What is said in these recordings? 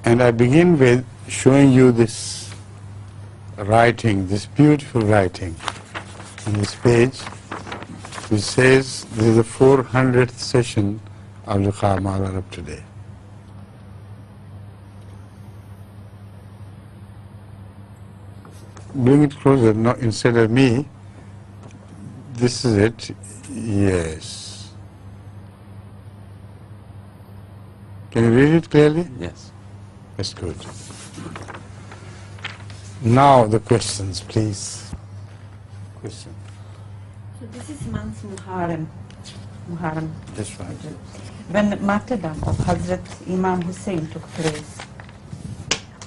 And I begin with showing you this writing, this beautiful writing on this page, which says this is the 400th session of the Al Arab today. Bring it closer, no, instead of me. This is it. Yes. Can you read it clearly? Yes. That's good. Now the questions, please. Question. So this is month Muharram. That's right. When martyrdom of Hazrat Imam Hussein took place.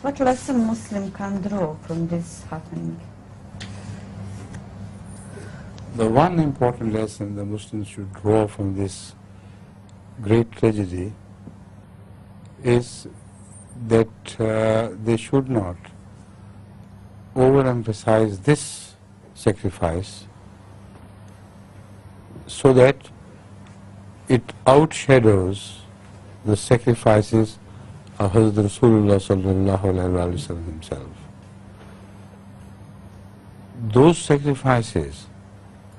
What lesson Muslim can draw from this happening? The one important lesson the Muslims should draw from this great tragedy is that they should not overemphasize this sacrifice so that it outshadows the sacrifices of Hazrat Rasulullah sallallahu alaihi wasallam himself. Those sacrifices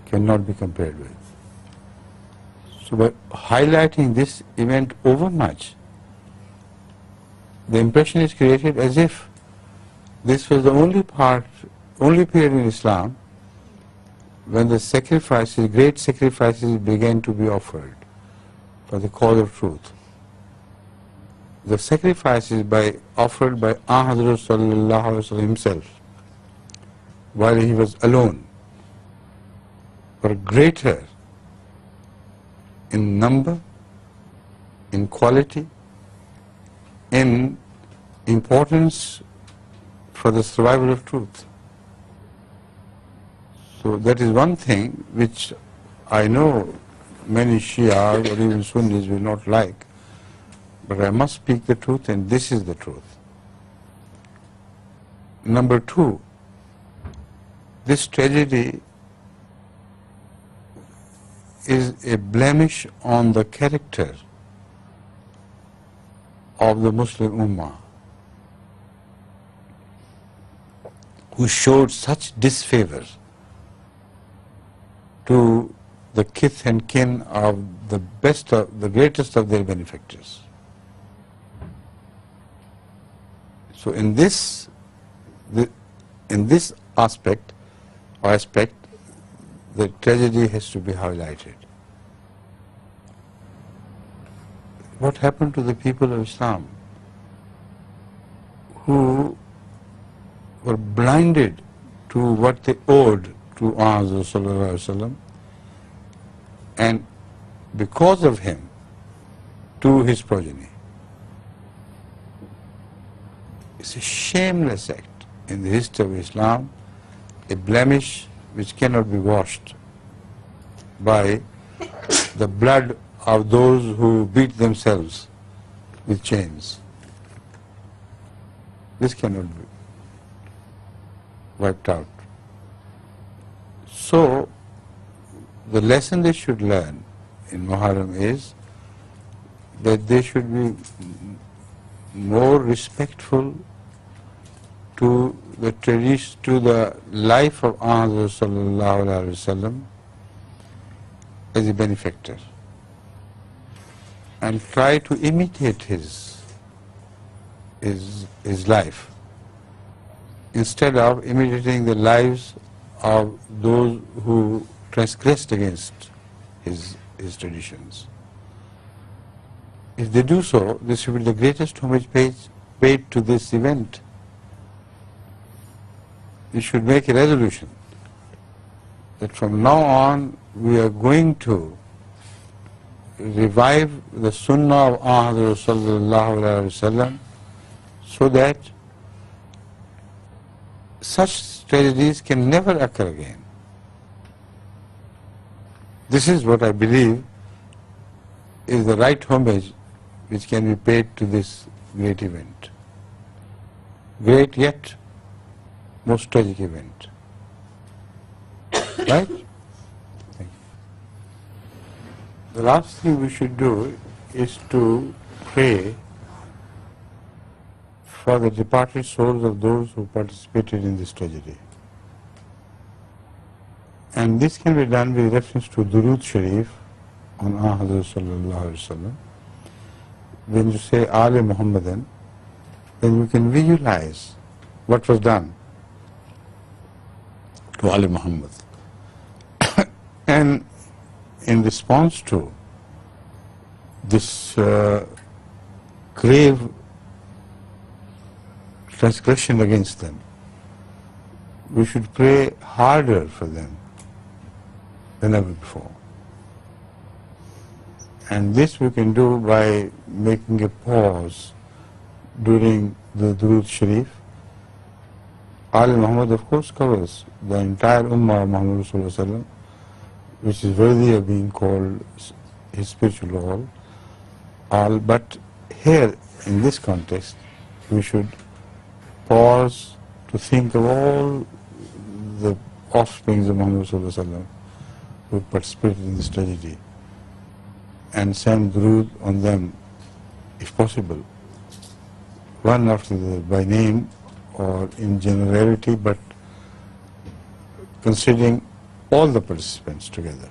cannot be compared with. So by highlighting this event overmuch, the impression is created as if this was the only period in Islam when the sacrifices, great sacrifices began to be offered for the cause of truth. The sacrifices offered by Hazrat sallallahu alaihi wasallam himself while he was alone were greater in number, in quality, in importance for the survival of truth. So that is one thing which I know many Shias or even Sunnis will not like, but I must speak the truth, and this is the truth. Number two, this tragedy is a blemish on the character of the Muslim Ummah, who showed such disfavor to the kith and kin of the greatest of their benefactors. So in this aspect, the tragedy has to be highlighted. What happened to the people of Islam who were blinded to what they owed to Muhammad sallallahu alaihi wasallam, and because of him to his progeny? It's a shameless act in the history of Islam, a blemish which cannot be washed by the blood of those who beat themselves with chains. This cannot be wiped out. So the lesson they should learn in Muharram is that they should be more respectful to the tradition, to the life of Muhammad sallallahu alaihi wasallam as a benefactor, and try to imitate his life instead of imitating the lives of those who transgressed against his traditions. If they do so, this will be the greatest homage paid to this event. You should make a resolution that from now on we are going to revive the Sunnah of Muhammad sallallahu alaihi wasallam, so that such tragedies can never occur again. This is what I believe is the right homage which can be paid to this great event. Great yet most tragic event. Right? Thank you. The last thing we should do is to pray for the departed souls of those who participated in this tragedy. And this can be done with reference to Durood Sharif on Hazrat Sallallahu Alaihi Wasallam. When you say Ali Muhammadan, then you can visualize what was done to Ali Muhammad. And in response to this grave transgression against them, we should pray harder for them than ever before. And this we can do by making a pause during the Durood Sharif. Ali Muhammad, of course, covers the entire Ummah of Muhammad Sallallahu Alaihi Wasallam, which is worthy of being called his spiritual all. But here, in this context, we should pause to think of all the offsprings of Muhammad Sallallahu Alaihi Wasallam who participated in this tragedy, and send durood on them, if possible, one after the other, by name or in generality, but considering all the participants together.